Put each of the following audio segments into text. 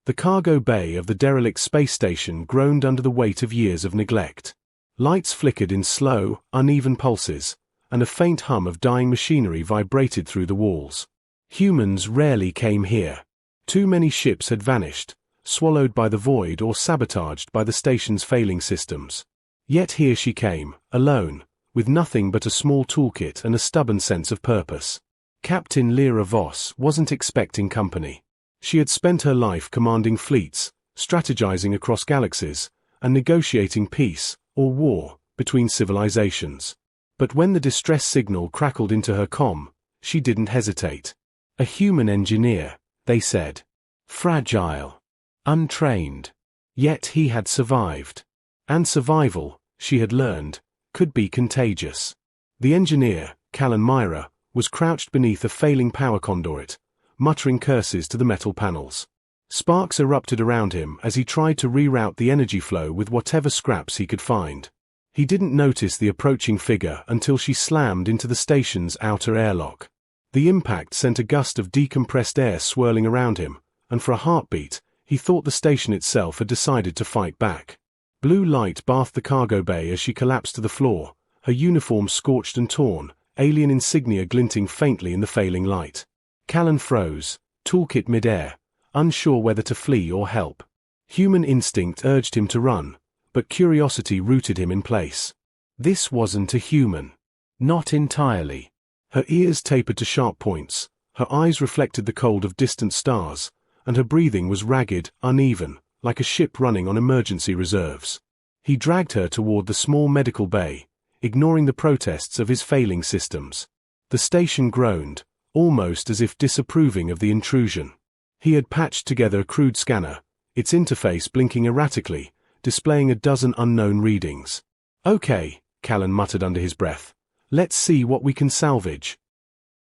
The cargo bay of the derelict space station groaned under the weight of years of neglect. Lights flickered in slow, uneven pulses, and a faint hum of dying machinery vibrated through the walls. Humans rarely came here. Too many ships had vanished, swallowed by the void or sabotaged by the station's failing systems. Yet here she came, alone, with nothing but a small toolkit and a stubborn sense of purpose. Captain Lyra Voss wasn't expecting company. She had spent her life commanding fleets, strategizing across galaxies, and negotiating peace, or war, between civilizations. But when the distress signal crackled into her comm, she didn't hesitate. A human engineer, they said. Fragile. Untrained. Yet he had survived. And survival, she had learned, could be contagious. The engineer, Callan Myra, was crouched beneath a failing power conduit, muttering curses to the metal panels. Sparks erupted around him as he tried to reroute the energy flow with whatever scraps he could find. He didn't notice the approaching figure until she slammed into the station's outer airlock. The impact sent a gust of decompressed air swirling around him, and for a heartbeat, he thought the station itself had decided to fight back. Blue light bathed the cargo bay as she collapsed to the floor, her uniform scorched and torn, alien insignia glinting faintly in the failing light. Callan froze, toolkit mid-air, unsure whether to flee or help. Human instinct urged him to run, but curiosity rooted him in place. This wasn't a human. Not entirely. Her ears tapered to sharp points, her eyes reflected the cold of distant stars, and her breathing was ragged, uneven, like a ship running on emergency reserves. He dragged her toward the small medical bay, ignoring the protests of his failing systems. The station groaned, almost as if disapproving of the intrusion. He had patched together a crude scanner, its interface blinking erratically, displaying a dozen unknown readings. "Okay," Callan muttered under his breath. "Let's see what we can salvage."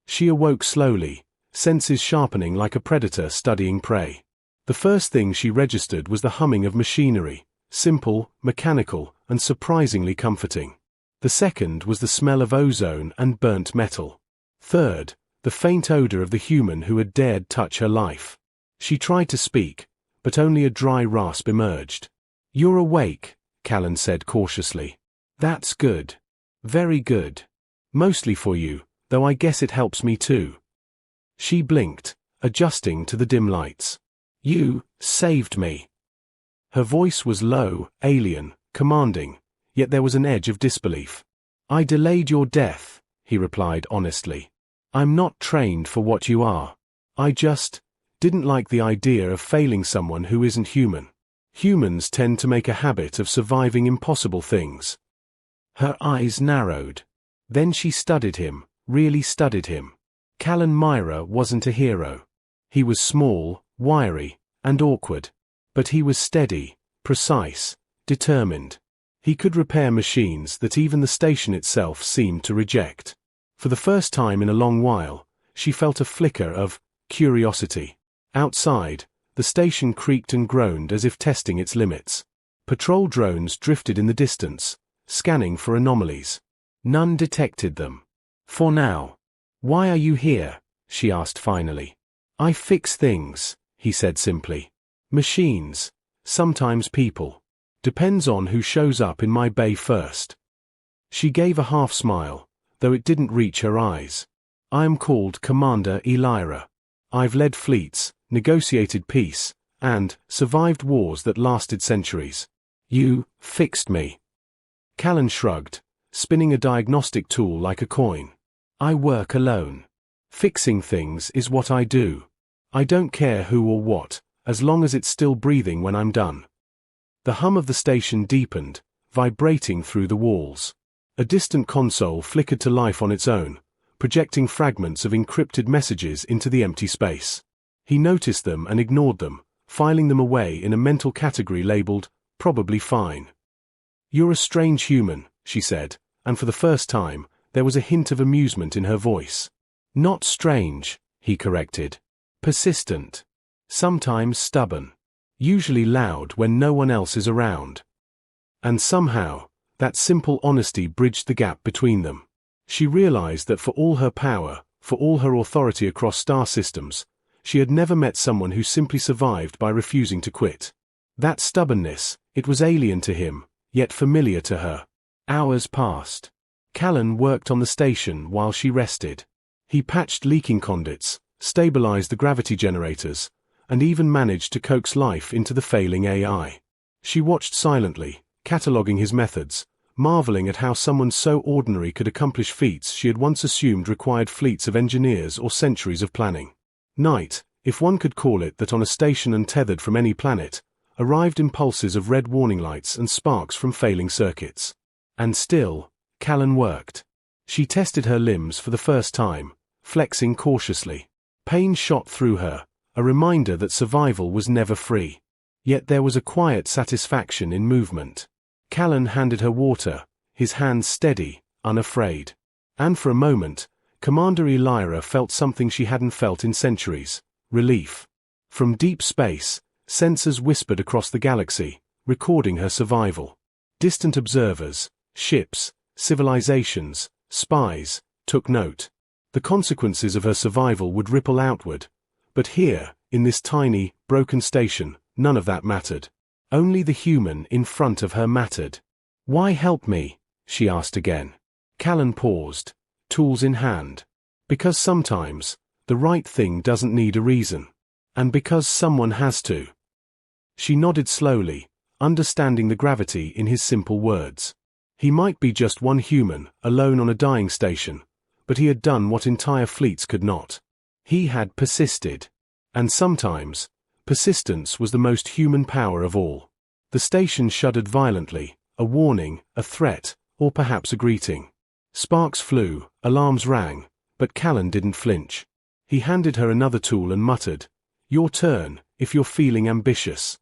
She awoke slowly, senses sharpening like a predator studying prey. The first thing she registered was the humming of machinery, simple, mechanical, and surprisingly comforting. The second was the smell of ozone and burnt metal. Third, the faint odor of the human who had dared touch her life. She tried to speak, but only a dry rasp emerged. "You're awake," Callan said cautiously. "That's good. Very good. Mostly for you, though I guess it helps me too." She blinked, adjusting to the dim lights. "You saved me." Her voice was low, alien, commanding, yet there was an edge of disbelief. "I delayed your death," he replied honestly. "I'm not trained for what you are. I just didn't like the idea of failing someone who isn't human. Humans tend to make a habit of surviving impossible things." Her eyes narrowed. Then she studied him, really studied him. Callan Myra wasn't a hero. He was small, wiry, and awkward. But he was steady, precise, determined. He could repair machines that even the station itself seemed to reject. For the first time in a long while, she felt a flicker of curiosity. Outside, the station creaked and groaned as if testing its limits. Patrol drones drifted in the distance, scanning for anomalies. None detected them. For now. "Why are you here?" she asked finally. "I fix things," he said simply. "Machines, sometimes people. Depends on who shows up in my bay first." She gave a half smile, though it didn't reach her eyes. "I am called Commander Lyra. I've led fleets, negotiated peace, and survived wars that lasted centuries. You fixed me." Callan shrugged, spinning a diagnostic tool like a coin. "I work alone. Fixing things is what I do. I don't care who or what, as long as it's still breathing when I'm done." The hum of the station deepened, vibrating through the walls. A distant console flickered to life on its own, projecting fragments of encrypted messages into the empty space. He noticed them and ignored them, filing them away in a mental category labeled, "Probably fine." "You're a strange human," she said, and for the first time, there was a hint of amusement in her voice. "Not strange," he corrected. "Persistent. Sometimes stubborn. Usually loud when no one else is around." And somehow, that simple honesty bridged the gap between them. She realized that for all her power, for all her authority across star systems, She had never met someone who simply survived by refusing to quit. That stubbornness, it was alien to him, yet familiar to her. Hours passed. Callan worked on the station while she rested. He patched leaking conduits, stabilized the gravity generators, and even managed to coax life into the failing AI. She watched silently, cataloging his methods, marveling at how someone so ordinary could accomplish feats she had once assumed required fleets of engineers or centuries of planning. Night, if one could call it that, on a station untethered from any planet, arrived impulses of red warning lights and sparks from failing circuits. And still, Callan worked. She tested her limbs for the first time, flexing cautiously. Pain shot through her, a reminder that survival was never free. Yet there was a quiet satisfaction in movement. Callan handed her water, his hands steady, unafraid. And for a moment, Commander Elira felt something she hadn't felt in centuries: relief. From deep space, sensors whispered across the galaxy, recording her survival. Distant observers, ships, civilizations, spies, took note. The consequences of her survival would ripple outward. But here, in this tiny, broken station, none of that mattered. Only the human in front of her mattered. "Why help me?" she asked again. Callan paused, tools in hand. "Because sometimes, the right thing doesn't need a reason. And because someone has to." She nodded slowly, understanding the gravity in his simple words. He might be just one human, alone on a dying station, but he had done what entire fleets could not. He had persisted. And sometimes, persistence was the most human power of all. The station shuddered violently, a warning, a threat, or perhaps a greeting. Sparks flew, alarms rang, but Callan didn't flinch. He handed her another tool and muttered, "Your turn, if you're feeling ambitious."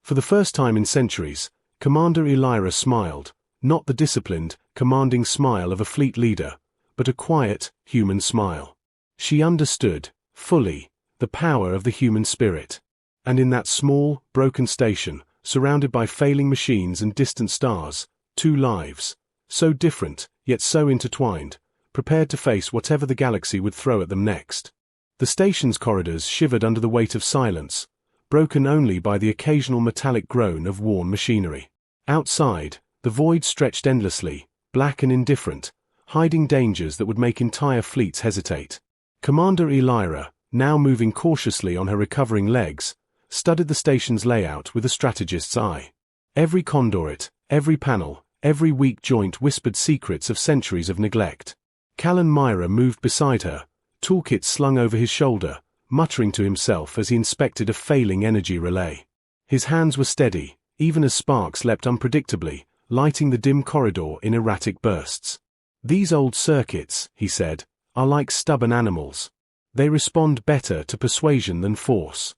For the first time in centuries, Commander Elira smiled, not the disciplined, commanding smile of a fleet leader, but a quiet, human smile. She understood, fully, the power of the human spirit. And in that small, broken station, surrounded by failing machines and distant stars, two lives, so different, yet so intertwined, prepared to face whatever the galaxy would throw at them next. The station's corridors shivered under the weight of silence, broken only by the occasional metallic groan of worn machinery. Outside, the void stretched endlessly, black and indifferent, hiding dangers that would make entire fleets hesitate. Commander Elira, now moving cautiously on her recovering legs, studied the station's layout with a strategist's eye. Every conduit, every panel, every weak joint whispered secrets of centuries of neglect. Callan Myra moved beside her, toolkit slung over his shoulder, muttering to himself as he inspected a failing energy relay. His hands were steady, even as sparks leapt unpredictably, lighting the dim corridor in erratic bursts. "These old circuits," he said, "are like stubborn animals. They respond better to persuasion than force."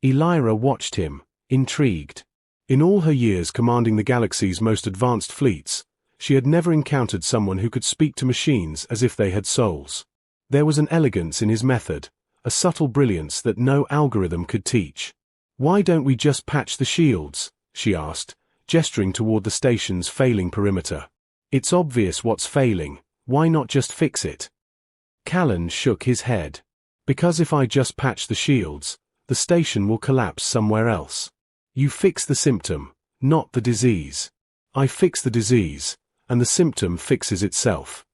Elira watched him, intrigued. In all her years commanding the galaxy's most advanced fleets, she had never encountered someone who could speak to machines as if they had souls. There was an elegance in his method, a subtle brilliance that no algorithm could teach. "Why don't we just patch the shields?" she asked, gesturing toward the station's failing perimeter. "It's obvious what's failing, why not just fix it?" Callan shook his head. "Because if I just patch the shields, the station will collapse somewhere else. You fix the symptom, not the disease. I fix the disease, and the symptom fixes itself."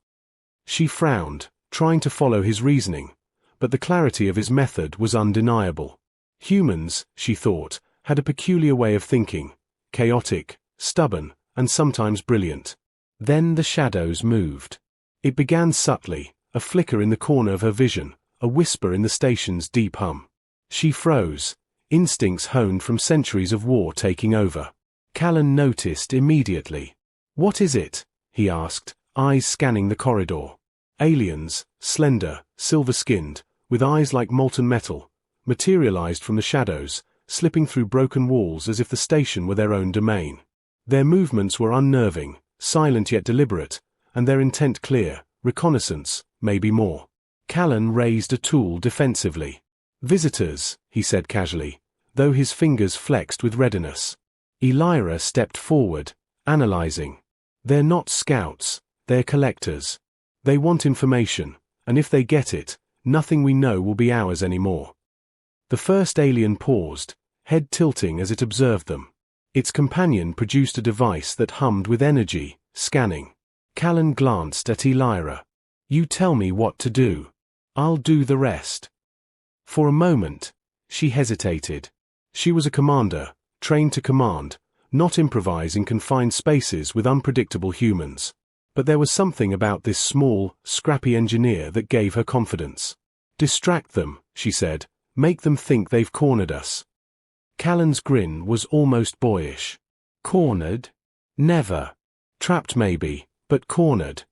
She frowned, trying to follow his reasoning, but the clarity of his method was undeniable. Humans, she thought, had a peculiar way of thinking, chaotic, stubborn, and sometimes brilliant. Then the shadows moved. It began subtly, a flicker in the corner of her vision, a whisper in the station's deep hum. She froze, instincts honed from centuries of war taking over. Callan noticed immediately. "What is it?" he asked, eyes scanning the corridor. Aliens, slender, silver-skinned, with eyes like molten metal, materialized from the shadows, slipping through broken walls as if the station were their own domain. Their movements were unnerving, silent yet deliberate, and their intent clear: reconnaissance, maybe more. Callan raised a tool defensively. "Visitors," he said casually, though his fingers flexed with readiness. Elira stepped forward, analyzing. "They're not scouts, they're collectors. They want information, and if they get it, nothing we know will be ours anymore. The first alien paused, head tilting as it observed them. Its companion produced a device that hummed with energy, scanning. Callan glanced at Elira. "You tell me what to do. I'll do the rest." For a moment, she hesitated. She was a commander, trained to command, not improvise in confined spaces with unpredictable humans. But there was something about this small, scrappy engineer that gave her confidence. "Distract them," she said. "Make them think they've cornered us." Callan's grin was almost boyish. "Cornered? Never. Trapped maybe, but cornered."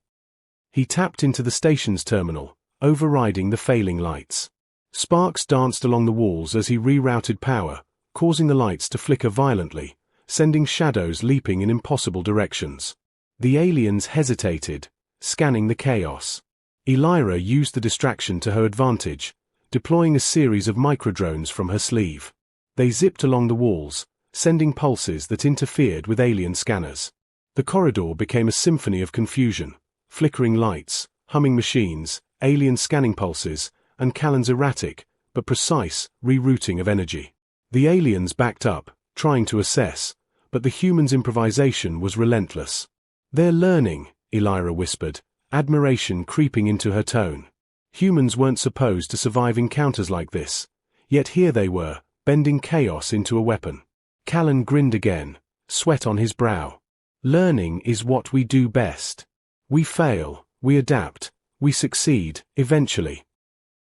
He tapped into the station's terminal, overriding the failing lights. Sparks danced along the walls as he rerouted power, causing the lights to flicker violently, sending shadows leaping in impossible directions. The aliens hesitated, scanning the chaos. Elira used the distraction to her advantage, deploying a series of microdrones from her sleeve. They zipped along the walls, sending pulses that interfered with alien scanners. The corridor became a symphony of confusion, flickering lights, humming machines, alien scanning pulses, and Callan's erratic, but precise, rerouting of energy. The aliens backed up, trying to assess, but the humans' improvisation was relentless. "They're learning," Elira whispered, admiration creeping into her tone. Humans weren't supposed to survive encounters like this, yet here they were, bending chaos into a weapon. Callan grinned again, sweat on his brow. "Learning is what we do best. We fail, we adapt, we succeed, eventually."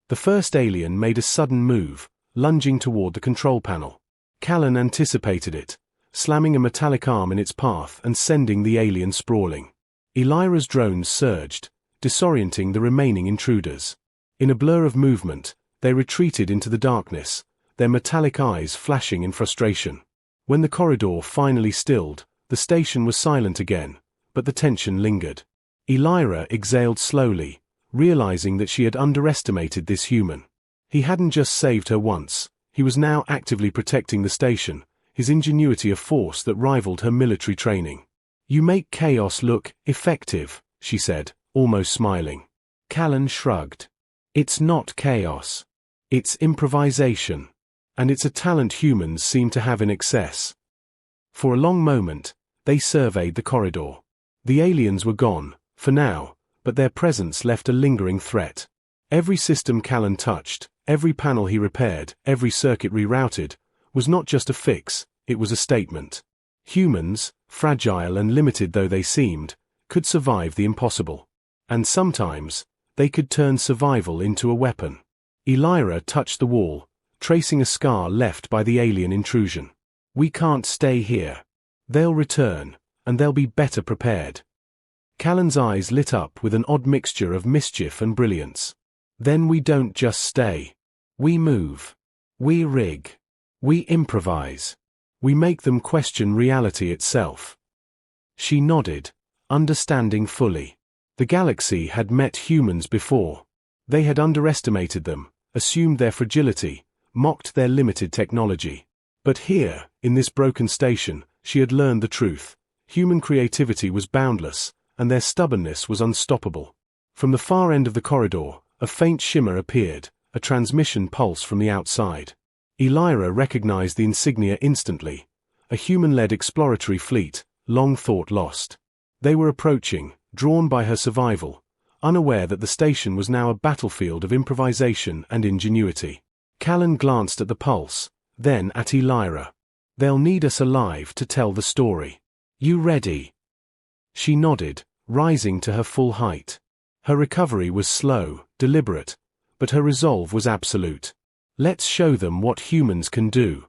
The first alien made a sudden move, lunging toward the control panel. Callan anticipated it, slamming a metallic arm in its path and sending the alien sprawling. Elira's drones surged, disorienting the remaining intruders. In a blur of movement, they retreated into the darkness, their metallic eyes flashing in frustration. When the corridor finally stilled, the station was silent again, but the tension lingered. Elira exhaled slowly, realizing that she had underestimated this human. He hadn't just saved her once, he was now actively protecting the station, his ingenuity a force that rivaled her military training. "You make chaos look effective," she said, almost smiling. Callan shrugged. "It's not chaos. It's improvisation. And it's a talent humans seem to have in excess." For a long moment, they surveyed the corridor. The aliens were gone, for now, but their presence left a lingering threat. Every system Callan touched, every panel he repaired, every circuit rerouted, was not just a fix, it was a statement. Humans, fragile and limited though they seemed, could survive the impossible. And sometimes, they could turn survival into a weapon. Elira touched the wall, tracing a scar left by the alien intrusion. "We can't stay here. They'll return, and they'll be better prepared." Callan's eyes lit up with an odd mixture of mischief and brilliance. "Then we don't just stay. We move. We rig. We improvise. We make them question reality itself." She nodded, understanding fully. The galaxy had met humans before. They had underestimated them, assumed their fragility, mocked their limited technology. But here, in this broken station, she had learned the truth. Human creativity was boundless, and their stubbornness was unstoppable. From the far end of the corridor, a faint shimmer appeared, a transmission pulse from the outside. Elira recognized the insignia instantly, a human-led exploratory fleet, long thought lost. They were approaching, drawn by her survival, unaware that the station was now a battlefield of improvisation and ingenuity. Callan glanced at the pulse, then at Elira. "They'll need us alive to tell the story. You ready?" She nodded, rising to her full height. Her recovery was slow, deliberate, but her resolve was absolute. "Let's show them what humans can do."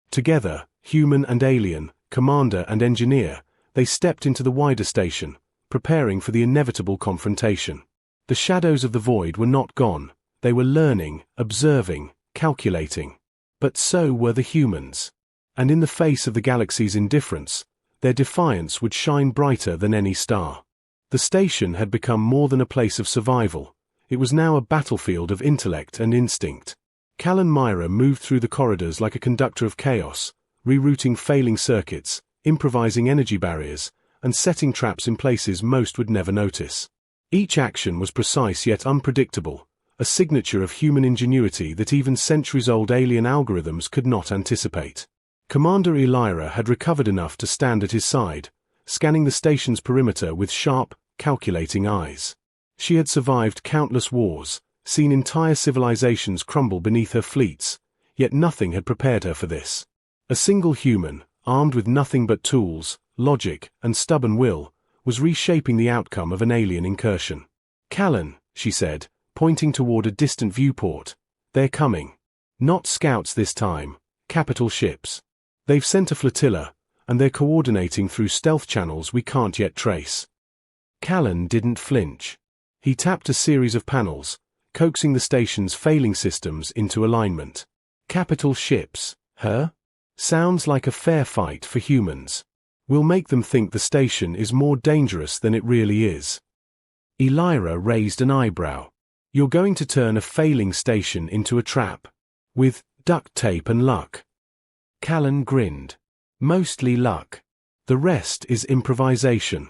Together, human and alien, commander and engineer, they stepped into the wider station, preparing for the inevitable confrontation. The shadows of the void were not gone, they were learning, observing, calculating. But so were the humans. And in the face of the galaxy's indifference, their defiance would shine brighter than any star. The station had become more than a place of survival, it was now a battlefield of intellect and instinct. Callan Myra moved through the corridors like a conductor of chaos, rerouting failing circuits, improvising energy barriers, and setting traps in places most would never notice. Each action was precise yet unpredictable, a signature of human ingenuity that even centuries-old alien algorithms could not anticipate. Commander Elira had recovered enough to stand at his side, scanning the station's perimeter with sharp, calculating eyes. She had survived countless wars, seen entire civilizations crumble beneath her fleets, yet nothing had prepared her for this. A single human, armed with nothing but tools, logic, and stubborn will, was reshaping the outcome of an alien incursion. "Callan," she said, pointing toward a distant viewport. "They're coming. Not scouts this time, capital ships. They've sent a flotilla, and they're coordinating through stealth channels we can't yet trace." Callan didn't flinch. He tapped a series of panels, coaxing the station's failing systems into alignment. "Capital ships, huh? Sounds like a fair fight for humans. We'll make them think the station is more dangerous than it really is." Elira raised an eyebrow. "You're going to turn a failing station into a trap? With duct tape and luck?" Callan grinned. "Mostly luck. The rest is improvisation."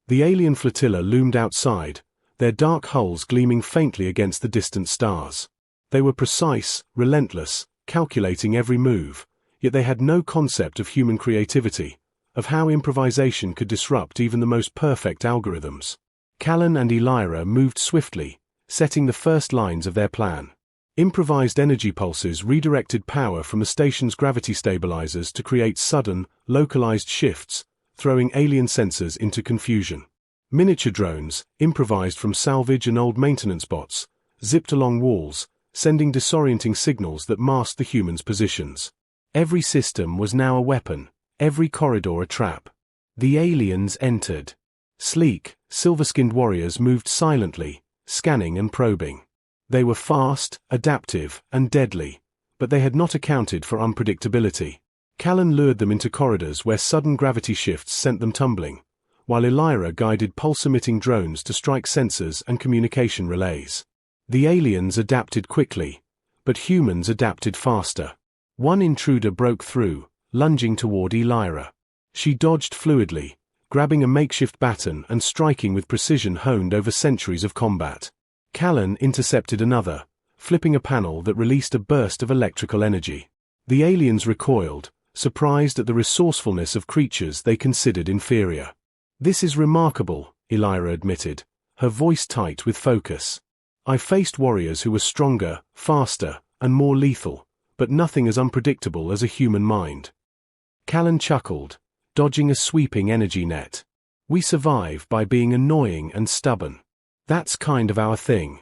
The alien flotilla loomed outside, their dark hulls gleaming faintly against the distant stars. They were precise, relentless, calculating every move, yet they had no concept of human creativity, of how improvisation could disrupt even the most perfect algorithms. Callan and Elira moved swiftly, setting the first lines of their plan. Improvised energy pulses redirected power from the station's gravity stabilizers to create sudden, localized shifts, throwing alien sensors into confusion. Miniature drones, improvised from salvage and old maintenance bots, zipped along walls, sending disorienting signals that masked the humans' positions. Every system was now a weapon, every corridor a trap. The aliens entered. Sleek, silver-skinned warriors moved silently, scanning and probing. They were fast, adaptive, and deadly, but they had not accounted for unpredictability. Callan lured them into corridors where sudden gravity shifts sent them tumbling, while Elira guided pulse-emitting drones to strike sensors and communication relays. The aliens adapted quickly, but humans adapted faster. One intruder broke through, lunging toward Elira. She dodged fluidly, grabbing a makeshift baton and striking with precision honed over centuries of combat. Callan intercepted another, flipping a panel that released a burst of electrical energy. The aliens recoiled, surprised at the resourcefulness of creatures they considered inferior. "This is remarkable," Elira admitted, her voice tight with focus. "I faced warriors who were stronger, faster, and more lethal, but nothing as unpredictable as a human mind." Callan chuckled, dodging a sweeping energy net. "We survive by being annoying and stubborn. That's kind of our thing."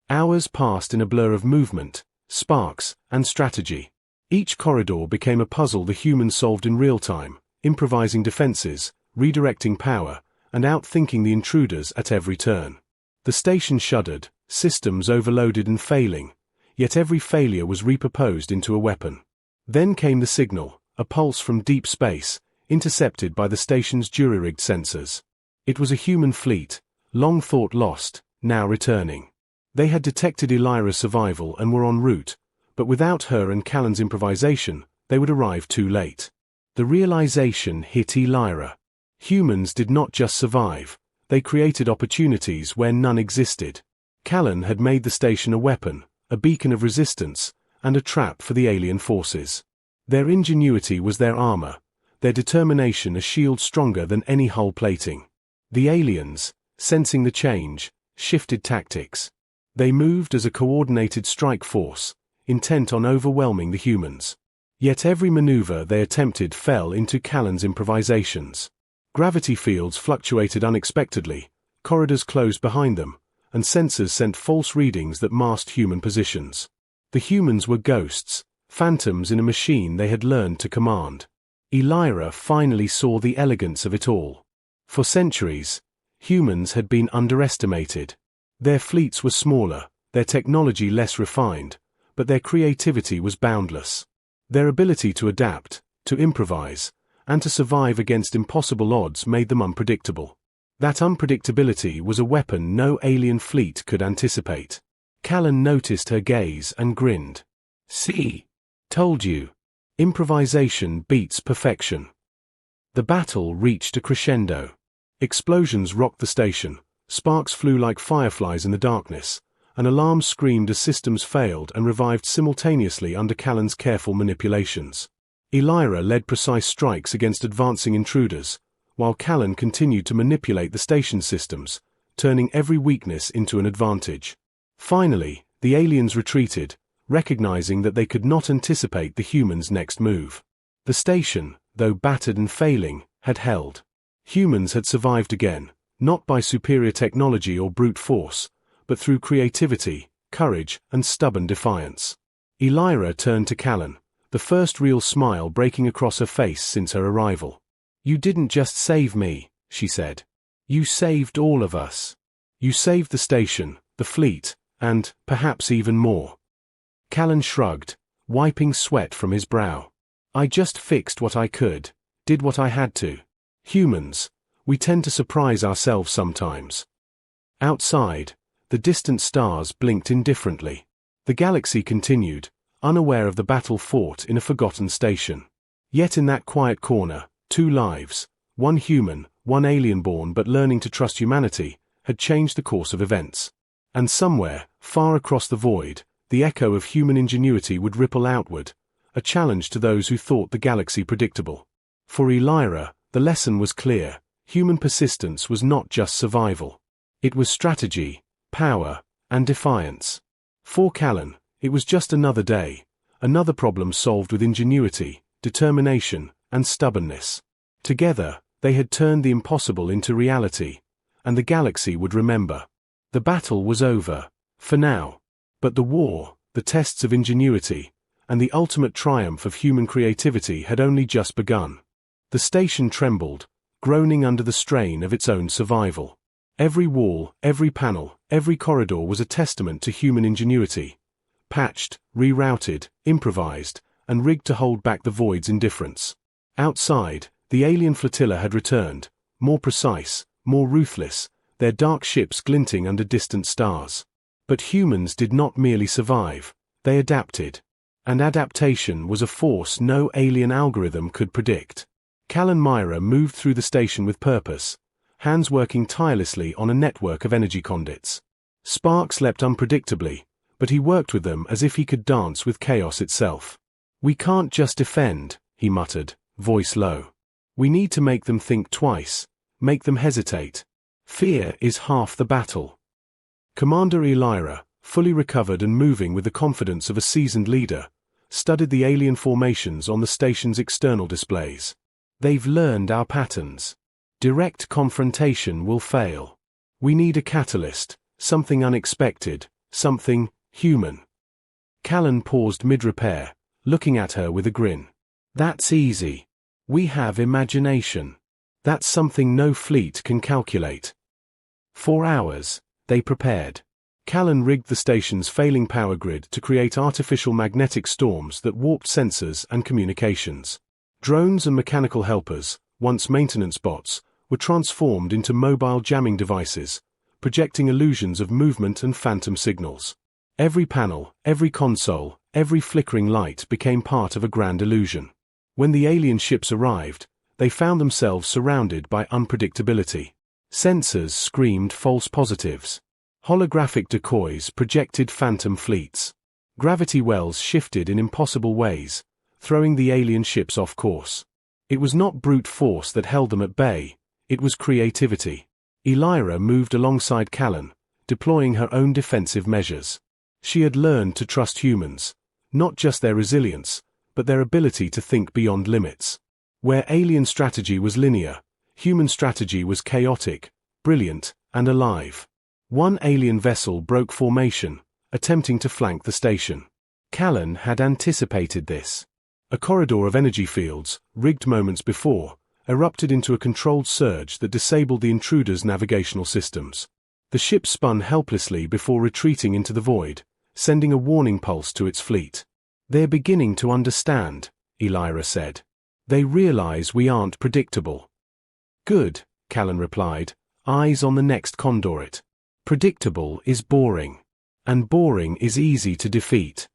Hours passed in a blur of movement, sparks, and strategy. Each corridor became a puzzle the humans solved in real time, improvising defenses, redirecting power, and outthinking the intruders at every turn. The station shuddered, systems overloaded and failing, yet every failure was repurposed into a weapon. Then came the signal, a pulse from deep space, intercepted by the station's jury-rigged sensors. It was a human fleet, long thought lost, now returning. They had detected Elira's survival and were en route, but without her and Callan's improvisation, they would arrive too late. The realization hit Elira. Humans did not just survive, they created opportunities where none existed. Callan had made the station a weapon, a beacon of resistance, and a trap for the alien forces. Their ingenuity was their armor, their determination a shield stronger than any hull plating. The aliens, sensing the change, shifted tactics. They moved as a coordinated strike force, intent on overwhelming the humans. Yet every maneuver they attempted fell into Callan's improvisations. Gravity fields fluctuated unexpectedly, corridors closed behind them, and sensors sent false readings that masked human positions. The humans were ghosts, phantoms in a machine they had learned to command. Elira finally saw the elegance of it all. For centuries, humans had been underestimated. Their fleets were smaller, their technology less refined, but their creativity was boundless. Their ability to adapt, to improvise, and to survive against impossible odds made them unpredictable. That unpredictability was a weapon no alien fleet could anticipate. Callan noticed her gaze and grinned. "See? Told you. Improvisation beats perfection." The battle reached a crescendo. Explosions rocked the station, sparks flew like fireflies in the darkness, An alarm screamed as systems failed and revived simultaneously under Callan's careful manipulations. Elira led precise strikes against advancing intruders, while Callan continued to manipulate the station systems, turning every weakness into an advantage. Finally, the aliens retreated, recognizing that they could not anticipate the humans' next move. The station, though battered and failing, had held. Humans had survived again, not by superior technology or brute force, but through creativity, courage, and stubborn defiance. Elira turned to Callan, the first real smile breaking across her face since her arrival. "You didn't just save me," she said. "You saved all of us. You saved the station, the fleet, and, perhaps even more." Callan shrugged, wiping sweat from his brow. "I just fixed what I could, did what I had to. Humans, we tend to surprise ourselves sometimes." Outside, the distant stars blinked indifferently. The galaxy continued, unaware of the battle fought in a forgotten station. Yet in that quiet corner, 2 lives, one human, one alien-born but learning to trust humanity, had changed the course of events. And somewhere, far across the void, the echo of human ingenuity would ripple outward, a challenge to those who thought the galaxy predictable. For Elira, the lesson was clear: human persistence was not just survival. It was strategy, power, and defiance. For Callan, it was just another day, another problem solved with ingenuity, determination, and stubbornness. Together, they had turned the impossible into reality, and the galaxy would remember. The battle was over, for now. But the war, the tests of ingenuity, and the ultimate triumph of human creativity had only just begun. The station trembled, groaning under the strain of its own survival. Every wall, every panel, every corridor was a testament to human ingenuity, patched, rerouted, improvised, and rigged to hold back the void's indifference. Outside, the alien flotilla had returned, more precise, more ruthless, their dark ships glinting under distant stars. But humans did not merely survive, they adapted. And adaptation was a force no alien algorithm could predict. Callan Myra moved through the station with purpose, hands working tirelessly on a network of energy conduits. Sparks leapt unpredictably, but he worked with them as if he could dance with chaos itself. "We can't just defend," he muttered, voice low. "We need to make them think twice, make them hesitate. Fear is half the battle." Commander Elira, fully recovered and moving with the confidence of a seasoned leader, studied the alien formations on the station's external displays. "They've learned our patterns. Direct confrontation will fail. We need a catalyst, something unexpected, something human." Callan paused mid-repair, looking at her with a grin. "That's easy. We have imagination. That's something no fleet can calculate." For hours, they prepared. Callan rigged the station's failing power grid to create artificial magnetic storms that warped sensors and communications. Drones and mechanical helpers, once maintenance bots, were transformed into mobile jamming devices, projecting illusions of movement and phantom signals. Every panel, every console, every flickering light became part of a grand illusion. When the alien ships arrived, they found themselves surrounded by unpredictability. Sensors screamed false positives. Holographic decoys projected phantom fleets. Gravity wells shifted in impossible ways, throwing the alien ships off course. It was not brute force that held them at bay, it was creativity. Elira moved alongside Callan, deploying her own defensive measures. She had learned to trust humans, not just their resilience, but their ability to think beyond limits. Where alien strategy was linear, human strategy was chaotic, brilliant, and alive. One alien vessel broke formation, attempting to flank the station. Callan had anticipated this. A corridor of energy fields, rigged moments before, erupted into a controlled surge that disabled the intruder's navigational systems. The ship spun helplessly before retreating into the void, sending a warning pulse to its fleet. "They're beginning to understand," Elira said. "They realize we aren't predictable." "Good," Callan replied, eyes on the next conduit. "Predictable is boring. And boring is easy to defeat."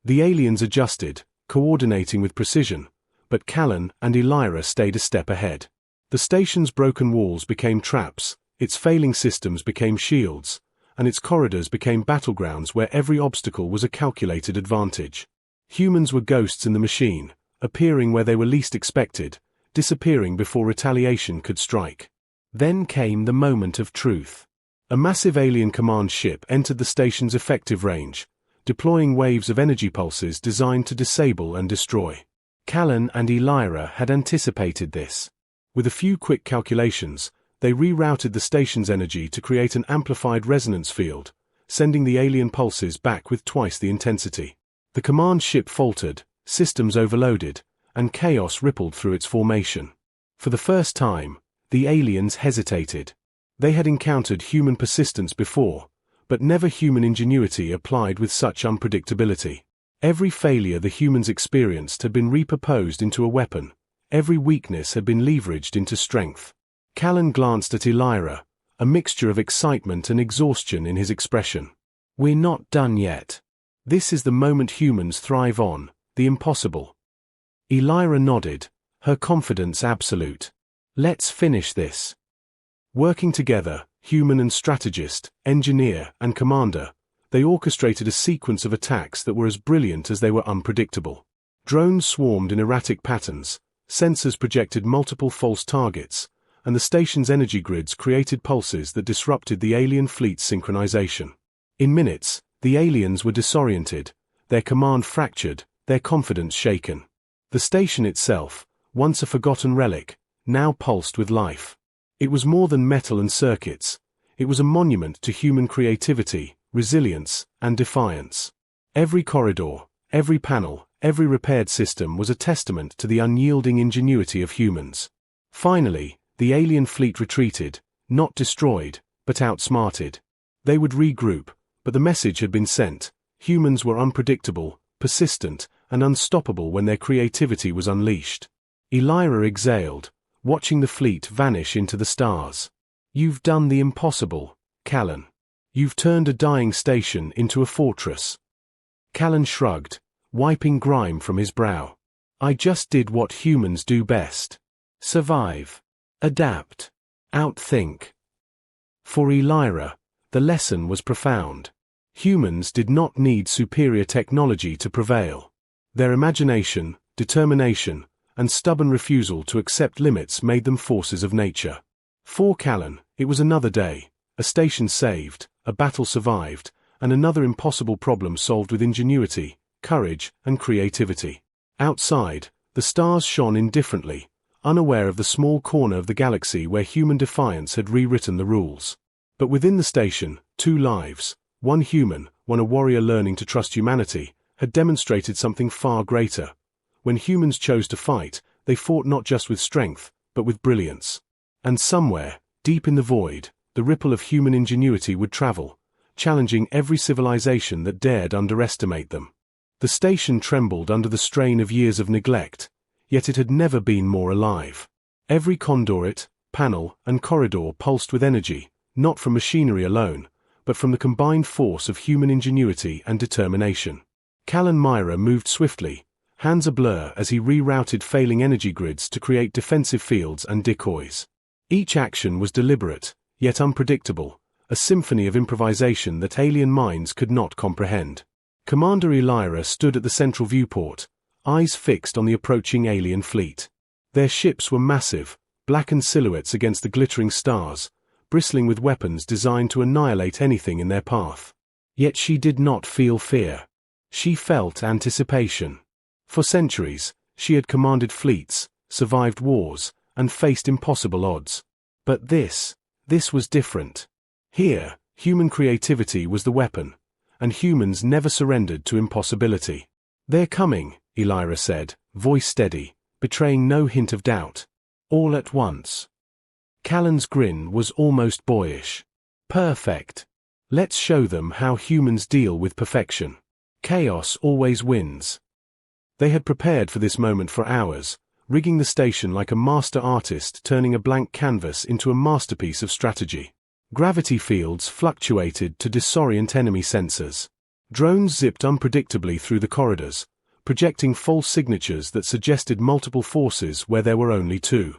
The aliens adjusted, coordinating with precision, but Callan and Elira stayed a step ahead. The station's broken walls became traps, its failing systems became shields, and its corridors became battlegrounds where every obstacle was a calculated advantage. Humans were ghosts in the machine, appearing where they were least expected, disappearing before retaliation could strike. Then came the moment of truth. A massive alien command ship entered the station's effective range, deploying waves of energy pulses designed to disable and destroy. Callan and Elira had anticipated this. With a few quick calculations, they rerouted the station's energy to create an amplified resonance field, sending the alien pulses back with twice the intensity. The command ship faltered, systems overloaded, and chaos rippled through its formation. For the first time, the aliens hesitated. They had encountered human persistence before, but never human ingenuity applied with such unpredictability. Every failure the humans experienced had been repurposed into a weapon. Every weakness had been leveraged into strength. Callan glanced at Elira, a mixture of excitement and exhaustion in his expression. "We're not done yet. This is the moment humans thrive on, the impossible." Elira nodded, her confidence absolute. "Let's finish this." Working together, human and strategist, engineer and commander, they orchestrated a sequence of attacks that were as brilliant as they were unpredictable. Drones swarmed in erratic patterns, sensors projected multiple false targets, and the station's energy grids created pulses that disrupted the alien fleet's synchronization. In minutes, the aliens were disoriented, their command fractured, their confidence shaken. The station itself, once a forgotten relic, now pulsed with life. It was more than metal and circuits. It was a monument to human creativity, resilience, and defiance. Every corridor, every panel, every repaired system was a testament to the unyielding ingenuity of humans. Finally, the alien fleet retreated, not destroyed, but outsmarted. They would regroup, but the message had been sent. Humans were unpredictable, persistent, and unstoppable when their creativity was unleashed. Elira exhaled, watching the fleet vanish into the stars. "You've done the impossible, Callan. You've turned a dying station into a fortress." Callan shrugged, wiping grime from his brow. "I just did what humans do best. Survive. Adapt. Outthink." For Elira, the lesson was profound. Humans did not need superior technology to prevail. Their imagination, determination, and stubborn refusal to accept limits made them forces of nature. For Callan, it was another day, a station saved, a battle survived, and another impossible problem solved with ingenuity, courage, and creativity. Outside, the stars shone indifferently, unaware of the small corner of the galaxy where human defiance had rewritten the rules. But within the station, two lives, one human, one a warrior learning to trust humanity, had demonstrated something far greater. When humans chose to fight, they fought not just with strength, but with brilliance. And somewhere, deep in the void, the ripple of human ingenuity would travel, challenging every civilization that dared underestimate them. The station trembled under the strain of years of neglect, yet it had never been more alive. Every conduit, panel, and corridor pulsed with energy, not from machinery alone, but from the combined force of human ingenuity and determination. Callan Myra moved swiftly, hands ablur as he rerouted failing energy grids to create defensive fields and decoys. Each action was deliberate, yet unpredictable, a symphony of improvisation that alien minds could not comprehend. Commander Elira stood at the central viewport, eyes fixed on the approaching alien fleet. Their ships were massive, blackened silhouettes against the glittering stars, bristling with weapons designed to annihilate anything in their path. Yet she did not feel fear. She felt anticipation. For centuries, she had commanded fleets, survived wars, and faced impossible odds. But this was different. Here, human creativity was the weapon, and humans never surrendered to impossibility. "They're coming," Elira said, voice steady, betraying no hint of doubt. "All at once." Callan's grin was almost boyish. "Perfect. Let's show them how humans deal with perfection. Chaos always wins." They had prepared for this moment for hours, rigging the station like a master artist turning a blank canvas into a masterpiece of strategy. Gravity fields fluctuated to disorient enemy sensors. Drones zipped unpredictably through the corridors, projecting false signatures that suggested multiple forces where there were only two.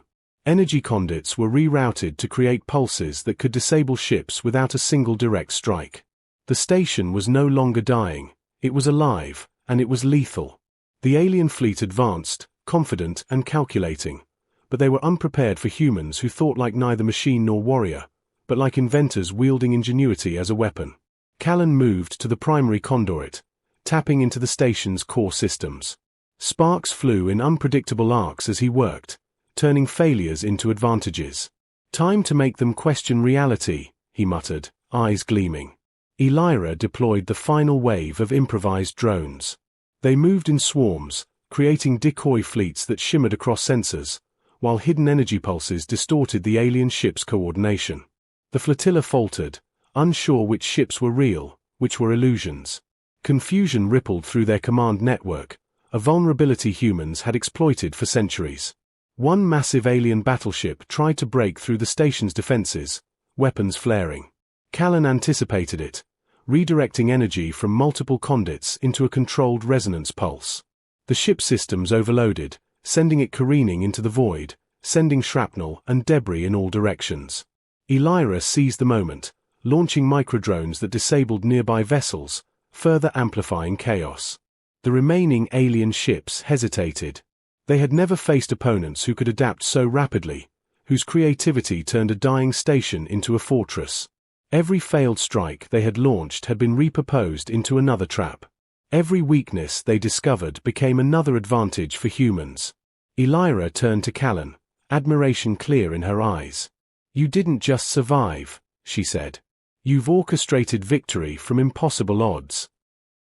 Energy conduits were rerouted to create pulses that could disable ships without a single direct strike. The station was no longer dying, it was alive, and it was lethal. The alien fleet advanced, confident and calculating, but they were unprepared for humans who thought like neither machine nor warrior, but like inventors wielding ingenuity as a weapon. Callan moved to the primary conduit, tapping into the station's core systems. Sparks flew in unpredictable arcs as he worked, turning failures into advantages. "Time to make them question reality," he muttered, eyes gleaming. Elira deployed the final wave of improvised drones. They moved in swarms, creating decoy fleets that shimmered across sensors, while hidden energy pulses distorted the alien ship's coordination. The flotilla faltered, unsure which ships were real, which were illusions. Confusion rippled through their command network, a vulnerability humans had exploited for centuries. One massive alien battleship tried to break through the station's defenses, weapons flaring. Callan anticipated it, redirecting energy from multiple conduits into a controlled resonance pulse. The ship's systems overloaded, sending it careening into the void, sending shrapnel and debris in all directions. Elira seized the moment, launching microdrones that disabled nearby vessels, further amplifying chaos. The remaining alien ships hesitated. They had never faced opponents who could adapt so rapidly, whose creativity turned a dying station into a fortress. Every failed strike they had launched had been repurposed into another trap. Every weakness they discovered became another advantage for humans. Elira turned to Callan, admiration clear in her eyes. "You didn't just survive," she said. "You've orchestrated victory from impossible odds."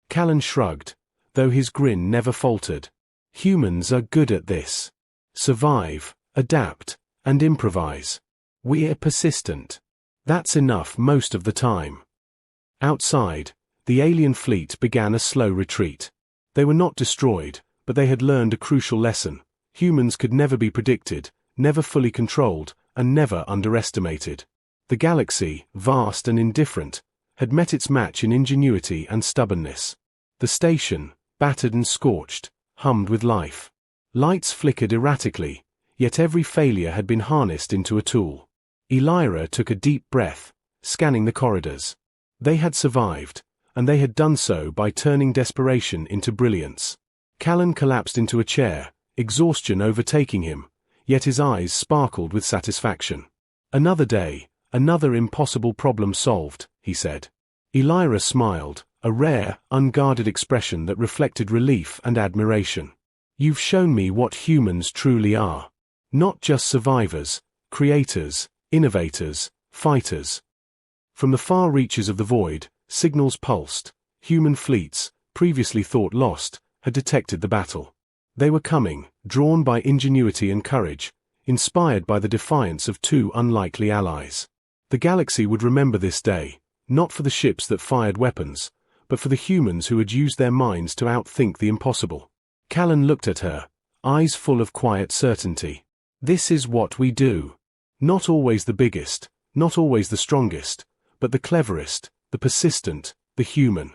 Callan shrugged, though his grin never faltered. "Humans are good at this. Survive, adapt, and improvise. We're persistent. That's enough most of the time." Outside, the alien fleet began a slow retreat. They were not destroyed, but they had learned a crucial lesson. Humans could never be predicted, never fully controlled, and never underestimated. The galaxy, vast and indifferent, had met its match in ingenuity and stubbornness. The station, battered and scorched, hummed with life. Lights flickered erratically, yet every failure had been harnessed into a tool. Elira took a deep breath, scanning the corridors. They had survived, and they had done so by turning desperation into brilliance. Callan collapsed into a chair, exhaustion overtaking him, yet his eyes sparkled with satisfaction. "Another day, another impossible problem solved," he said. Elira smiled, a rare, unguarded expression that reflected relief and admiration. "You've shown me what humans truly are. Not just survivors, creators, innovators, fighters." From the far reaches of the void, signals pulsed. Human fleets, previously thought lost, had detected the battle. They were coming, drawn by ingenuity and courage, inspired by the defiance of two unlikely allies. The galaxy would remember this day, not for the ships that fired weapons, but for the humans who had used their minds to outthink the impossible. Callan looked at her, eyes full of quiet certainty. "This is what we do. Not always the biggest, not always the strongest, but the cleverest, the persistent, the human."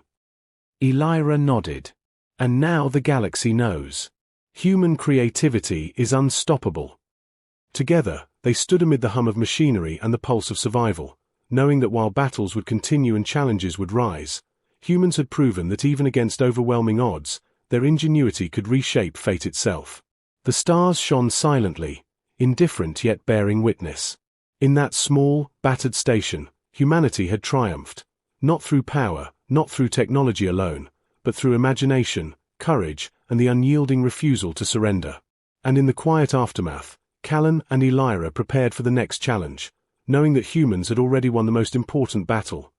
Elira nodded. "And now the galaxy knows. Human creativity is unstoppable." Together, they stood amid the hum of machinery and the pulse of survival, knowing that while battles would continue and challenges would rise, humans had proven that even against overwhelming odds, their ingenuity could reshape fate itself. The stars shone silently, indifferent yet bearing witness. In that small, battered station, humanity had triumphed, not through power, not through technology alone, but through imagination, courage, and the unyielding refusal to surrender. And in the quiet aftermath, Callan and Elira prepared for the next challenge, knowing that humans had already won the most important battle,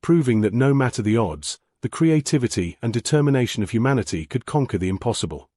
proving that no matter the odds, the creativity and determination of humanity could conquer the impossible.